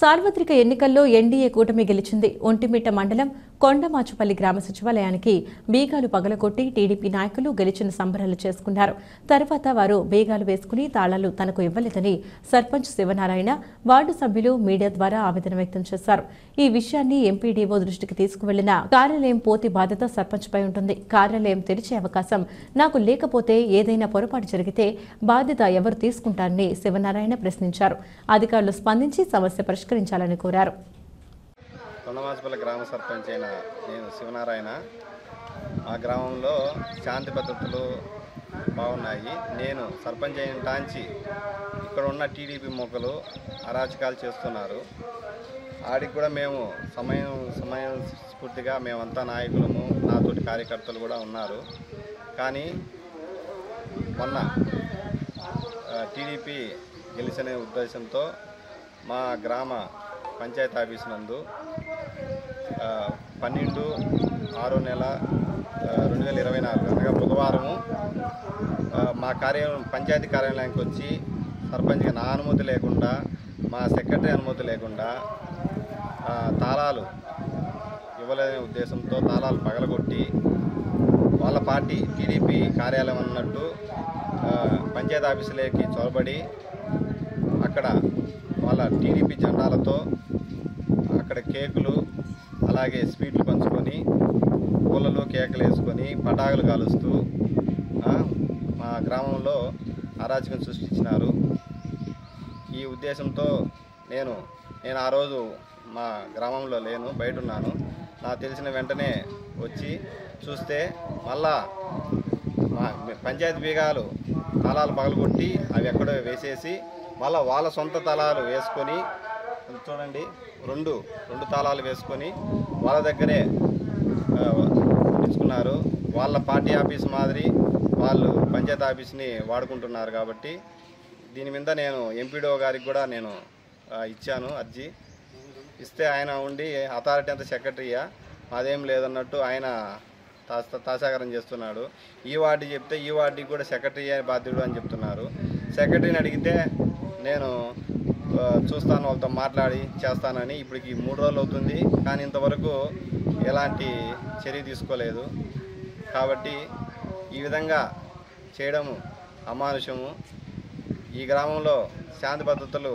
సార్వత్రిక ఎన్నికల్లో ఎన్డీఏ కూటమి గెలిచింది. ఒంటిమిట్ట మండలం కొండమాచుపల్లి గ్రామ సచివాలయానికి బీగాలు పగలగొట్టి టీడీపీ నాయకులు గెలిచిన సంబరాలు చేసుకున్నారు. తర్వాత వారు బీగాలు వేసుకుని తాళాలు తనకు ఇవ్వలేదని సర్పంచ్ శివనారాయణ, వార్డు సభ్యులు మీడియా ద్వారా ఆవేదన వ్యక్తం చేశారు. ఈ విషయాన్ని ఎంపీడీఓ దృష్టికి తీసుకువెళ్లిన కార్యాలయం పూర్తి బాధ్యత సర్పంచ్పై ఉంటుంది. కార్యాలయం తెరిచే అవకాశం నాకు లేకపోతే ఏదైనా పొరపాటు జరిగితే బాధ్యత ఎవరు తీసుకుంటారని శివనారాయణ ప్రశ్నించారు. అధికారులు స్పందించి సమస్య పరిష్కరించాలని కోరారు. కొండమాచుపల్లి గ్రామ సర్పంచ్ అయిన నేను శివనారాయణ. ఆ గ్రామంలో శాంతి భద్రతలు బాగున్నాయి. నేను సర్పంచ్ అయిన టాంచి ఇక్కడ ఉన్న టీడీపీ మొక్కలు అరాచకాలు చేస్తున్నారు. ఆడికి కూడా మేము సమయం స్ఫూర్తిగా మేమంతా నాయకులము, నాతోటి కార్యకర్తలు కూడా ఉన్నారు. కానీ మొన్న టీడీపీ గెలిచిన ఉద్దేశంతో మా గ్రామ పంచాయతీ ఆఫీసు నందు 12/6/2024 అనగా బుధవారము మా పంచాయతీ కార్యాలయానికి వచ్చి సర్పంచ్కి నా అనుమతి లేకుండా, మా సెక్రటరీ అనుమతి లేకుండా తాళాలు ఇవ్వలేని ఉద్దేశంతో తాళాలు పగలగొట్టి వాళ్ళ పార్టీ టీడీపీ కార్యాలయం అన్నట్టు పంచాయతీ ఆఫీసులోకి చొరబడి అక్కడ వాళ్ళ టీడీపీ జెండాలతో అక్కడ కేకులు అలాగే స్వీట్లు పంచుకొని పూలలో కేకలు వేసుకొని పటాకులు కాలుస్తూ మా గ్రామంలో అరాచకం సృష్టించినారు. ఈ ఉద్దేశంతో నేను ఆ రోజు మా గ్రామంలో లేను, బయట ఉన్నాను. నాకు తెలిసిన వెంటనే వచ్చి చూస్తే మళ్ళా మా పంచాయతీ బీగాలు తాళాలు పగలగొట్టి అవి ఎక్కడో వేసేసి మళ్ళీ వాళ్ళ సొంత తాళాలు వేసుకొని, చూడండి, రెండు తాళాలు వేసుకొని వాళ్ళ దగ్గరే ఉంచుకున్నారు. వాళ్ళ పార్టీ ఆఫీస్ మాదిరి వాళ్ళు పంచాయతీ ఆఫీస్ని వాడుకుంటున్నారు. కాబట్టి దీని మీద నేను ఎంపీడీఓ గారికి కూడా నేను ఇచ్చాను అర్జీ. ఇస్తే ఆయన ఉండి అథారిటీ అంతా సెక్రటరీయా, అదేం లేదన్నట్టు ఆయన తాసాగరం చేస్తున్నాడు. ఈ వార్డు చెప్తే ఈ వార్డుకి కూడా సెక్రటరీ బాధ్యుడు అని చెప్తున్నారు. సెక్రటరీని అడిగితే నేను చూస్తాను, వాళ్ళతో మాట్లాడి చేస్తానని. ఇప్పటికి 3 రోజులు అవుతుంది, కానీ ఇంతవరకు ఎలాంటి చర్య తీసుకోలేదు. కాబట్టి ఈ విధంగా చేయడము అమానుషము. ఈ గ్రామంలో శాంతి భద్రతలు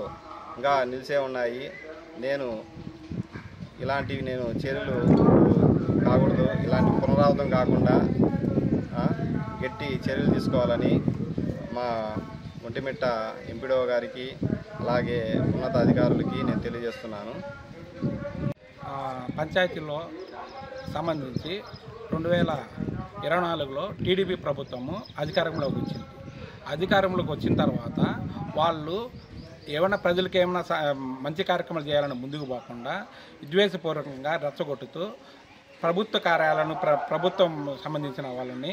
ఇంకా నిలిచే ఉన్నాయి. ఇలాంటివి చర్యలు కాకూడదు, ఇలాంటి పునరావృతం కాకుండా గట్టి చర్యలు తీసుకోవాలని మా ఒంటిమిట్ట ఎంపీడీఓ గారికి అలాగే ఉన్నతాధికారులకి నేను తెలియజేస్తున్నాను. పంచాయతీలో సంబంధించి 2024లో టీడీపీ ప్రభుత్వము అధికారంలోకి వచ్చింది. అధికారంలోకి వచ్చిన తర్వాత వాళ్ళు ఏమైనా ప్రజలకు ఏమైనా మంచి కార్యక్రమాలు చేయాలని ముందుకు పోకుండా విద్వేషపూర్వకంగా రెచ్చగొట్టుతూ ప్రభుత్వ కార్యాలయాలను ప్రభుత్వం సంబంధించిన వాళ్ళని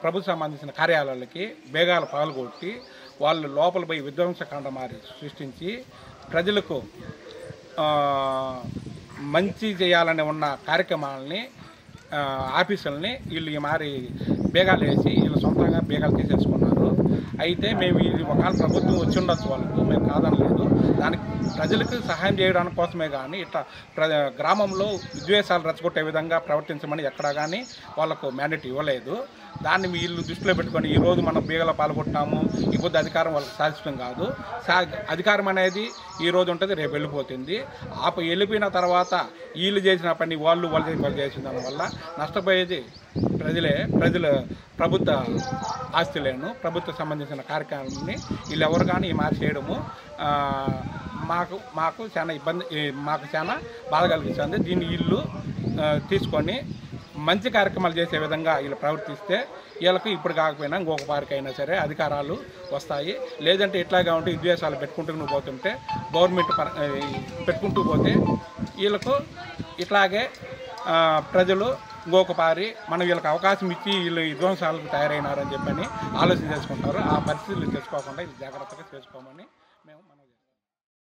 ప్రభుత్వం సంబంధించిన కార్యాలయాలకి బేగాలు పగలగొట్టి వాళ్ళు లోపల పోయి విధ్వంసకాండ సృష్టించి ప్రజలకు మంచి చేయాలని ఉన్న కార్యక్రమాలని ఆఫీసులని వీళ్ళు ఈ మారి బేగాలు వేసి వీళ్ళు సొంతంగా బేగాలు తీసేసుకున్నారు. అయితే మేము ఇది ఒకవేళ ప్రభుత్వం వచ్చి ఉండొచ్చు, వాళ్ళకు మేము కాదనలేదు. దానికి ప్రజలకు సహాయం చేయడానికి కోసమే కానీ ఇట్లా గ్రామంలో విద్వేషాలు రెచ్చగొట్టే విధంగా ప్రవర్తించమని ఎక్కడా కానీ వాళ్ళకు మ్యాండేట్ ఇవ్వలేదు. దాన్ని వీళ్ళు దృష్టిలో పెట్టుకొని ఈరోజు మనం బీగలో పాల్గొంటాము, ఈ పొద్దు అధికారం వాళ్ళకి సాధించడం కాదు. అధికారం అనేది ఈరోజు ఉంటుంది, రేపు వెళ్ళిపోతుంది. వెళ్ళిపోయిన తర్వాత వీళ్ళు చేసిన పని వాళ్ళు చేసిన దానివల్ల నష్టపోయేది ప్రజల ప్రభుత్వ ఆస్తులేను, ప్రభుత్వ సంబంధించిన కార్యక్రమాన్ని వీళ్ళు ఎవరు కానీ ఈ మారి చేయడము మాకు చాలా మాకు చాలా బాధ కలిగిస్తుంది. దీన్ని వీళ్ళు తీసుకొని మంచి కార్యక్రమాలు చేసే విధంగా వీళ్ళు ప్రవర్తిస్తే వీళ్ళకు ఇప్పుడు కాకపోయినా ఇంకొక వారికైనా సరే అధికారాలు వస్తాయి. లేదంటే ఇట్లాగా ఉంటే విద్వేషాలు పెట్టుకుంటూ పోతుంటే గవర్నమెంట్ పెట్టుకుంటూ పోతే వీళ్ళకు ఇట్లాగే ప్రజలు ఇంకొక పారి మనం వీళ్ళకి అవకాశం ఇచ్చి వీళ్ళు విధ్వంసాలకు తయారైనారని చెప్పని ఆలోచన చేసుకుంటారు. ఆ పరిస్థితులు తెచ్చుకోకుండా వీళ్ళు జాగ్రత్తగా చేసుకోమని మేము